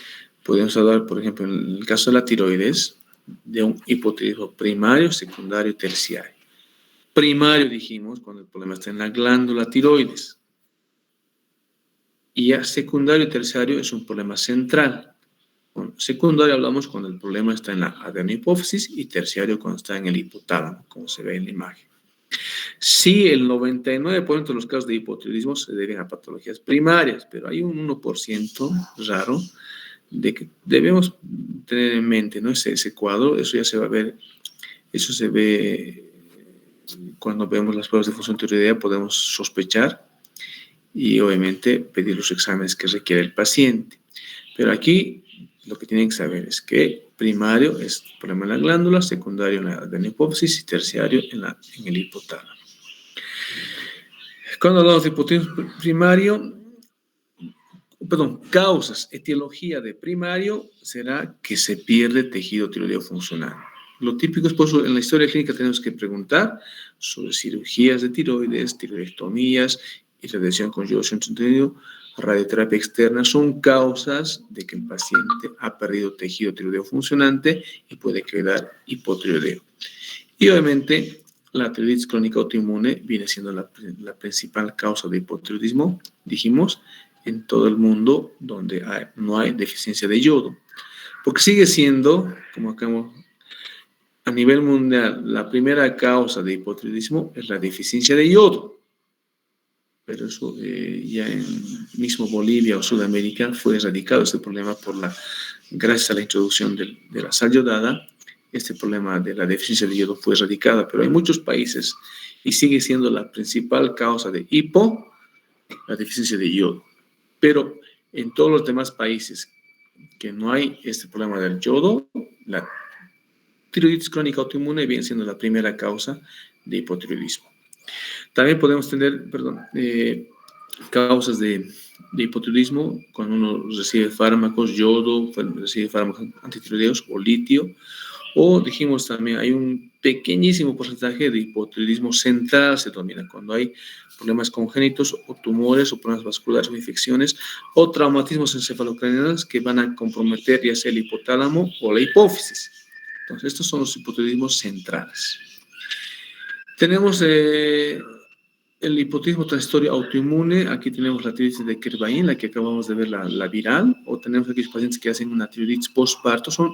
Podemos hablar, por ejemplo, en el caso de la tiroides, de un hipotiroidismo primario, secundario y terciario. Primario, dijimos, cuando el problema está en la glándula tiroides. Y ya secundario y terciario es un problema central. Bueno, secundario hablamos cuando el problema está en la adenohipófisis y terciario cuando está en el hipotálamo, como se ve en la imagen. Sí, el 99% de los casos de hipotiroidismo se deben a patologías primarias, pero hay un 1% raro de que debemos tener en mente, ¿no? Ese cuadro, eso ya se va a ver, eso se ve cuando vemos las pruebas de función tiroidea, podemos sospechar y obviamente pedir los exámenes que requiere el paciente. Pero aquí lo que tienen que saber es que primario es problema en la glándula, secundario en la adenohipófisis y terciario en el hipotálamo. Cuando hablamos de hipotiroidismo primario, causas, etiología de primario será que se pierde tejido tiroideo funcional. Lo típico es, por eso, en la historia clínica tenemos que preguntar sobre cirugías de tiroides, tiroidectomías, irradiación con yodo centroentendido, radioterapia externa, son causas de que el paciente ha perdido tejido tiroideo funcionante y puede quedar hipotiroideo. Y obviamente la tiroiditis crónica autoinmune viene siendo la principal causa de hipotiroidismo, dijimos, en todo el mundo donde no hay deficiencia de yodo. Porque sigue siendo, como acabamos, a nivel mundial, la primera causa de hipotiroidismo es la deficiencia de yodo. Pero eso ya en mismo Bolivia o Sudamérica fue erradicado este problema gracias a la introducción de la sal yodada. Este problema de la deficiencia de yodo fue erradicada, pero hay muchos países y sigue siendo la principal causa de la deficiencia de yodo. Pero en todos los demás países que no hay este problema del yodo, la tiroiditis crónica autoinmune viene siendo la primera causa de hipotiroidismo. También podemos tener, causas de hipotiroidismo cuando uno recibe fármacos, yodo, recibe fármacos antitiroideos o litio, o dijimos también hay un pequeñísimo porcentaje de hipotiroidismo central, se denomina cuando hay problemas congénitos o tumores o problemas vasculares o infecciones o traumatismos encefalocraneales que van a comprometer ya sea el hipotálamo o la hipófisis. Entonces, estos son los hipotiroidismos centrales. Tenemos el hipotiroidismo transitorio autoinmune. Aquí tenemos la tiroiditis de Kervain, la que acabamos de ver, la viral, o tenemos aquellos pacientes que hacen una tiroiditis postparto. Son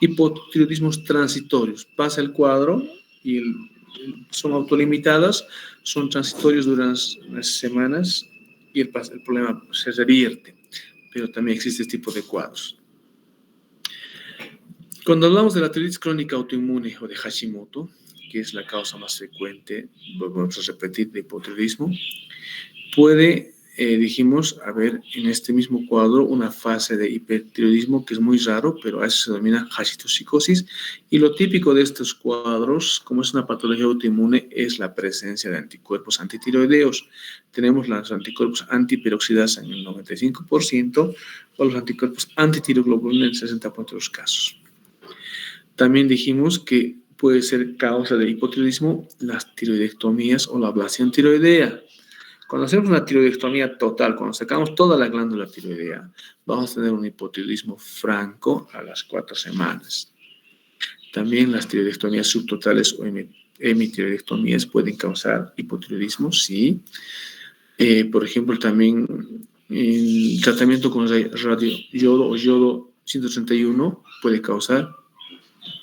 hipotiroidismos transitorios. Pasa el cuadro y son autolimitadas, son transitorios durante unas semanas y el problema se revierte. Pero también existe este tipo de cuadros. Cuando hablamos de la tiroiditis crónica autoinmune o de Hashimoto, que es la causa más frecuente, vamos a repetir, de hipotiroidismo, puede, dijimos, haber en este mismo cuadro una fase de hipertiroidismo que es muy raro, pero a eso se denomina hashimotosis. Y lo típico de estos cuadros, como es una patología autoinmune, es la presencia de anticuerpos antitiroideos. Tenemos los anticuerpos antiperoxidasa en el 95% o los anticuerpos antitiroglobulina en el 60% de los casos. También dijimos que puede ser causa de hipotiroidismo las tiroidectomías o la ablación tiroidea. Cuando hacemos una tiroidectomía total, cuando sacamos toda la glándula tiroidea, vamos a tener un hipotiroidismo franco a las 4 semanas. También las tiroidectomías subtotales o hemitiroidectomías pueden causar hipotiroidismo, sí. Por ejemplo, también el tratamiento con radioyodo o yodo 131 puede causar,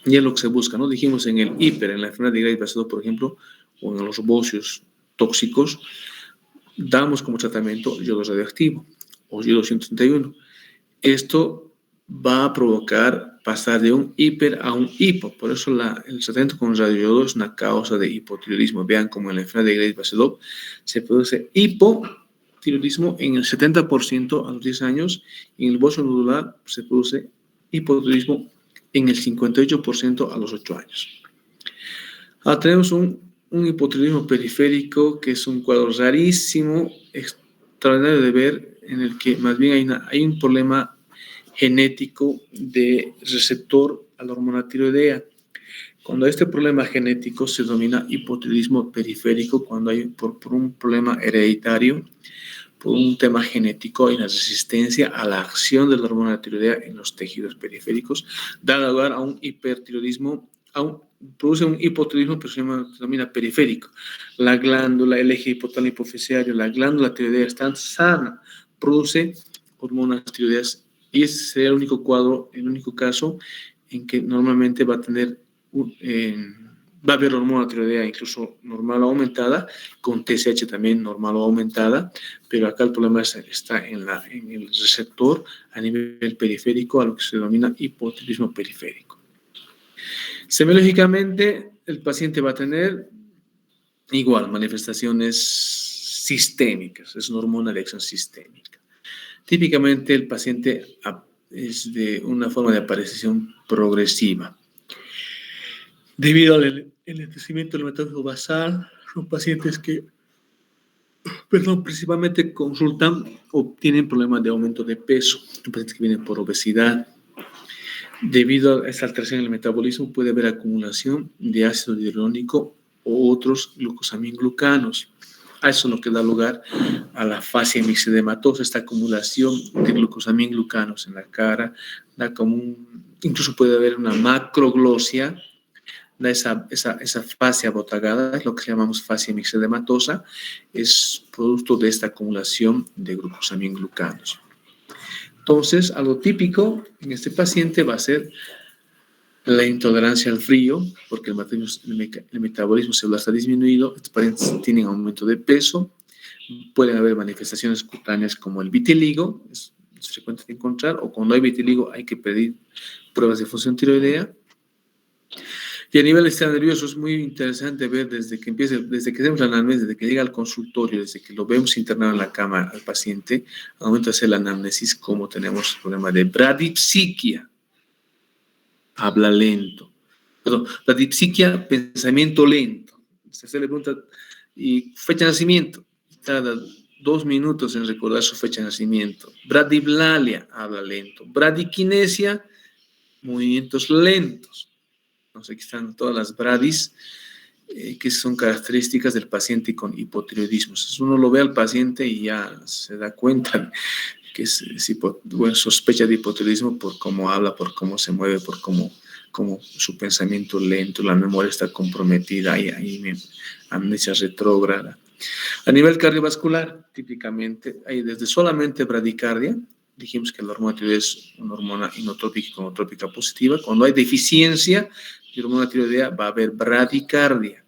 y es lo que se busca, ¿no? Dijimos en el hiper, en la enfermedad de Graves-Basedow, por ejemplo, o en los bocios tóxicos, damos como tratamiento yodo radioactivo o yodo 131. Esto va a provocar pasar de un hiper a un hipo. Por eso el tratamiento con radioyodo es una causa de hipotiroidismo. Vean como en la enfermedad de Graves-Basedow se produce hipotiroidismo en el 70% a los 10 años, y en el bocio nodular se produce hipotiroidismo en el 58% a los 8 años. Ahora tenemos un hipotiroidismo periférico, que es un cuadro rarísimo, extraordinario de ver, en el que más bien hay un problema genético de receptor a la hormona tiroidea. Cuando este problema genético se denomina hipotiroidismo periférico, cuando hay por un problema hereditario, por un tema genético, hay una resistencia a la acción de la hormona tiroidea en los tejidos periféricos, da lugar a un hipertiroidismo, produce un hipotiroidismo, pero se denomina periférico. La glándula, el eje hipotálamo hipoficiario, la glándula tiroidea está sana, produce hormonas tiroideas, y ese sería el único cuadro, el único caso en que normalmente va a tener va a haber hormona tiroidea incluso normal o aumentada, con TSH también normal o aumentada, pero acá el problema está en el receptor a nivel periférico, a lo que se denomina hipotiroidismo periférico. Semiológicamente, el paciente va a tener igual manifestaciones sistémicas, es una hormona de acción sistémica. Típicamente el paciente es de una forma de aparición progresiva. Debido al enlentecimiento del metabólico basal, son pacientes que, principalmente consultan o tienen problemas de aumento de peso, son pacientes que vienen por obesidad. Debido a esta alteración en el metabolismo puede haber acumulación de ácido hialurónico o otros glucosaminglucanos. A eso es lo que da lugar a la fascia mixedematosa, esta acumulación de glucosaminglucanos en la cara, da como incluso puede haber una macroglosia, da esa fascia abotagada, es lo que llamamos fascia mixedematosa, es producto de esta acumulación de glucosaminglucanos. Entonces, algo típico en este paciente va a ser la intolerancia al frío, porque el metabolismo celular está disminuido, estos pacientes tienen aumento de peso, pueden haber manifestaciones cutáneas como el vitiligo, es frecuente de encontrar, o cuando hay vitiligo hay que pedir pruebas de función tiroidea. Y a nivel del sistema nervioso es muy interesante ver desde que hacemos la anamnesis, desde que llega al consultorio, desde que lo vemos internado en la cama al paciente, al momento de hacer la anamnesis, como tenemos el problema de bradipsiquia, habla lento. Perdón, bradipsiquia, pensamiento lento. Se le pregunta, ¿y fecha de nacimiento? Tarda 2 minutos en recordar su fecha de nacimiento. Bradiblalia, habla lento. Bradiquinesia, movimientos lentos. Entonces, aquí están todas las bradis que son características del paciente con hipotiroidismo. Entonces, uno lo ve al paciente y ya se da cuenta que sospecha de hipotiroidismo por cómo habla, por cómo se mueve, por cómo su pensamiento lento, la memoria está comprometida, hay amnesia retrógrada. A nivel cardiovascular, típicamente hay desde solamente bradicardia. Dijimos que la hormona tiroidea es una hormona inotrópica y gonotrópica positiva. Cuando hay deficiencia de hormona tiroidea va a haber bradicardia,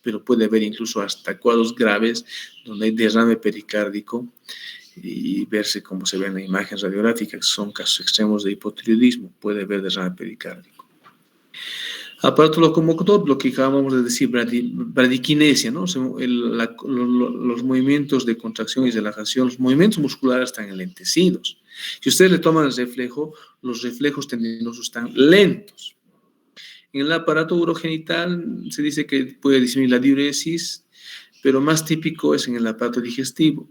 pero puede haber incluso hasta cuadros graves donde hay derrame pericárdico y verse como se ve en la imagen radiográfica, que son casos extremos de hipotiroidismo, puede haber derrame pericárdico. Aparato locomotor, lo que acabamos de decir, bradiquinesia, ¿no? Los movimientos de contracción y relajación, los movimientos musculares están enlentecidos. Si ustedes le toman el reflejo, los reflejos tendinosos están lentos. En el aparato urogenital se dice que puede disminuir la diuresis, pero más típico es en el aparato digestivo,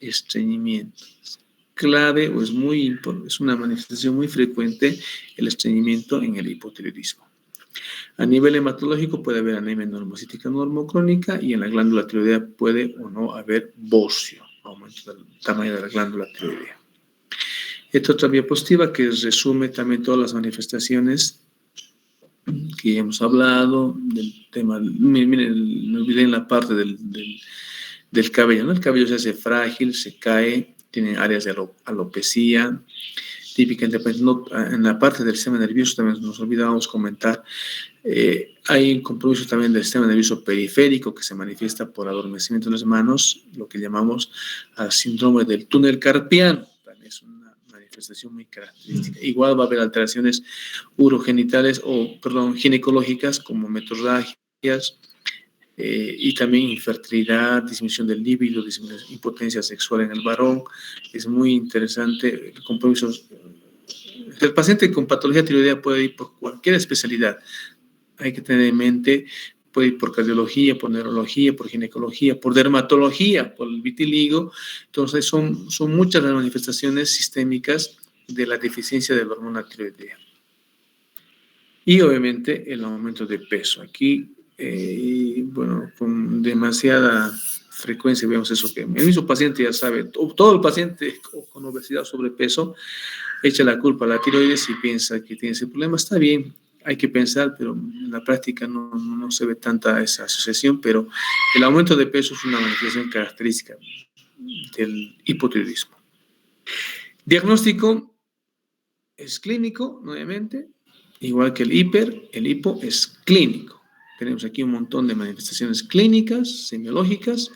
estreñimiento. Es clave o es una manifestación muy frecuente el estreñimiento en el hipotiroidismo. A nivel hematológico puede haber anemia normocítica normocrónica y en la glándula tiroidea puede o no haber bocio, aumento del tamaño de la glándula tiroidea. Esta otra diapositiva que resume también todas las manifestaciones que ya hemos hablado del tema. Miren, me olvidé en la parte del cabello, ¿no? El cabello se hace frágil, se cae, tiene áreas de alopecia. Típicamente, pues, no, en la parte del sistema nervioso también nos olvidábamos comentar, hay un compromiso también del sistema nervioso periférico que se manifiesta por adormecimiento de las manos, lo que llamamos al síndrome del túnel carpiano. También es una manifestación muy característica. Igual va a haber alteraciones urogenitales ginecológicas como metorragias, y también infertilidad, disminución del líbido, impotencia sexual en el varón. Es muy interesante el compromiso. El paciente con patología tiroidea puede ir por cualquier especialidad. Hay que tener en mente, puede ir por cardiología, por neurología, por ginecología, por dermatología, por el vitiligo. Entonces son muchas las manifestaciones sistémicas de la deficiencia de la hormona tiroidea. Y obviamente el aumento de peso. Aquí, bueno, con demasiada frecuencia vemos eso, que el mismo paciente ya sabe, todo el paciente con obesidad o sobrepeso echa la culpa a la tiroides y piensa que tiene ese problema. Está bien, hay que pensar, pero en la práctica no se ve tanta esa asociación, pero el aumento de peso es una manifestación característica del hipotiroidismo. Diagnóstico es clínico, nuevamente, igual que el hipo es clínico. Tenemos aquí un montón de manifestaciones clínicas, semiológicas,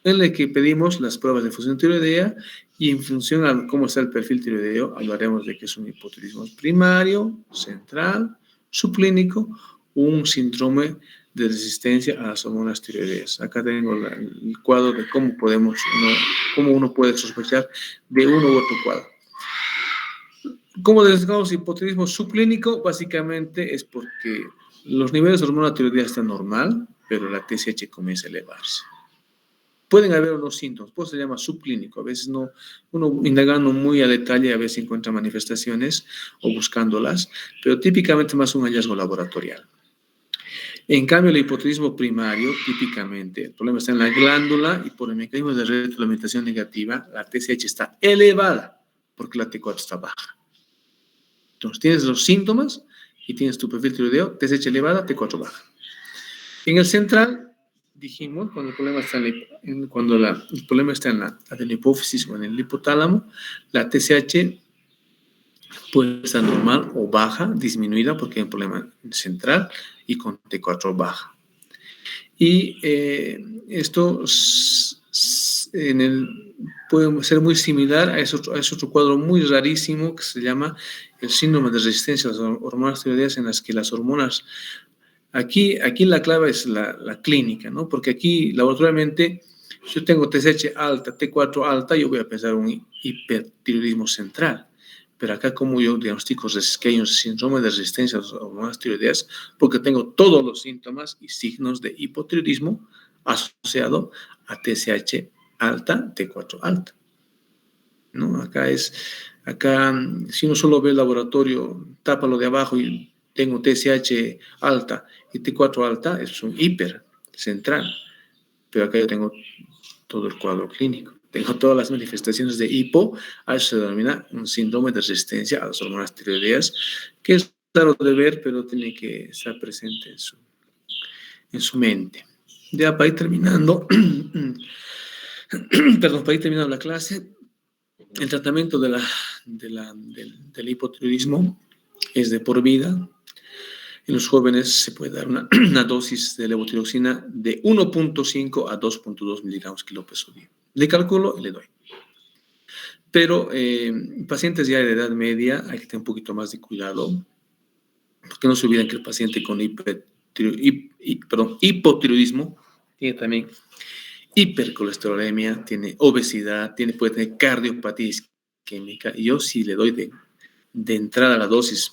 en las que pedimos las pruebas de función tiroidea y en función a cómo está el perfil tiroideo, hablaremos de que es un hipotiroidismo primario, central, subclínico, un síndrome de resistencia a las hormonas tiroideas. Acá tengo el cuadro de cómo uno puede sospechar de uno u otro cuadro. ¿Cómo diagnosticamos hipotiroidismo subclínico? Básicamente es porque los niveles de hormona tiroidea están normal, pero la TSH comienza a elevarse. Pueden haber unos síntomas, pues se llama subclínico. A veces uno indagando muy a detalle, a veces encuentra manifestaciones o buscándolas, pero típicamente más un hallazgo laboratorial. En cambio, el hipotiroidismo primario, típicamente, el problema está en la glándula y por el mecanismo de retroalimentación negativa, la TSH está elevada porque la T4 está baja. Entonces, tienes los síntomas y tienes tu perfil tiroideo, TSH elevada, T4 baja. En el central, dijimos, cuando el problema está en la adenopófisis o en el hipotálamo, la TSH puede estar normal o baja, disminuida, porque hay un problema central y con T4 baja. Y esto puede ser muy similar a ese otro cuadro muy rarísimo que se llama el síndrome de resistencia a las hormonas tiroideas, en las que las hormonas, aquí la clave es la clínica, ¿no? Porque aquí laboratorialmente, si yo tengo TSH alta, T4 alta, yo voy a pensar un hipertiroidismo central. Pero acá, como yo diagnostico que hay un síndrome de resistencia a las hormonas tiroideas, porque tengo todos los síntomas y signos de hipotiroidismo asociado a TSH alta, T4 alta, ¿no? Acá, si uno solo ve el laboratorio, tápalo de abajo y tengo TSH alta y T4 alta, es un hiper central. Pero acá yo tengo todo el cuadro clínico. Tengo todas las manifestaciones de hipo, a eso se denomina un síndrome de resistencia a las hormonas tiroideas, que es raro de ver, pero tiene que estar presente en su mente. Ya para ir terminando, la clase, el tratamiento del hipotiroidismo es de por vida. En los jóvenes se puede dar una dosis de levotiroxina de 1.5 a 2.2 miligramos kilo peso día. Le calculo y le doy. Pero pacientes ya de edad media hay que tener un poquito más de cuidado, porque no se olviden que el paciente con hipotiroidismo tiene también hipercolesterolemia, tiene obesidad, puede tener cardiopatía isquémica, y yo si le doy de entrada la dosis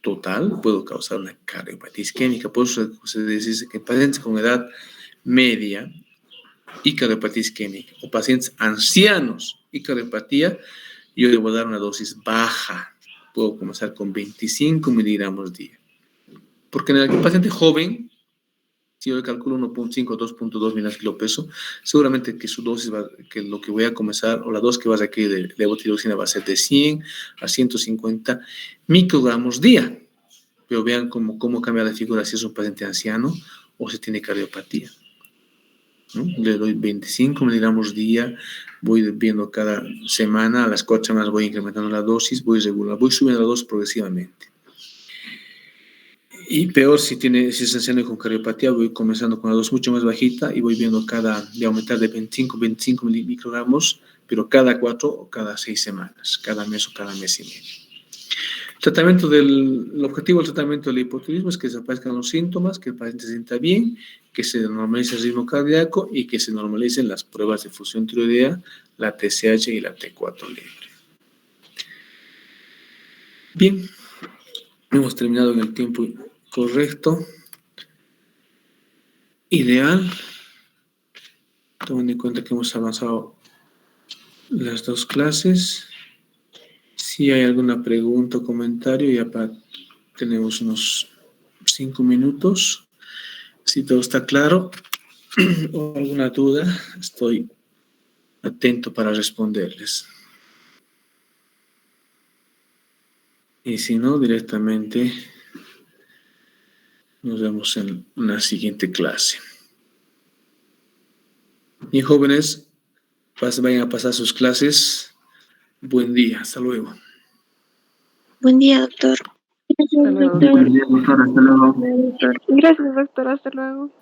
total, puedo causar una cardiopatía isquémica. Por eso se dice que pacientes con edad media y cardiopatía isquémica, o pacientes ancianos y cardiopatía, yo debo dar una dosis baja. Puedo comenzar con 25 miligramos día. Porque en el paciente joven, si yo le calculo 1.5 o 2.2 miligramos kilo peso, seguramente que su dosis, que lo que voy a comenzar, o la dosis que vas a adquirir de levotiroxina va a ser de 100 a 150 microgramos día. Pero vean cómo cambia la figura si es un paciente anciano o si tiene cardiopatía, ¿no? Le doy 25 miligramos día, voy viendo cada semana, a las 4 semanas voy incrementando la dosis, voy subiendo la dosis progresivamente. Y peor si es anciano con cardiopatía, voy comenzando con la dosis mucho más bajita y voy viendo de aumentar de 25 microgramos, pero cada 4 o cada 6 semanas, cada mes o cada mes y medio. El objetivo del tratamiento del hipotiroidismo es que desaparezcan los síntomas, que el paciente se sienta bien, que se normalice el ritmo cardíaco y que se normalicen las pruebas de función tiroidea, la TSH y la T4 libre. Bien, hemos terminado en el tiempo correcto, ideal, tomando en cuenta que hemos avanzado las 2 clases. Si hay alguna pregunta o comentario, tenemos unos 5 minutos. Si todo está claro o alguna duda, estoy atento para responderles. Y si no, directamente nos vemos en una siguiente clase. Y jóvenes, vayan a pasar sus clases. Buen día, hasta luego. Buen día, doctor. Hasta luego, Buen día, doctor, hasta luego. Gracias, doctor. Hasta luego.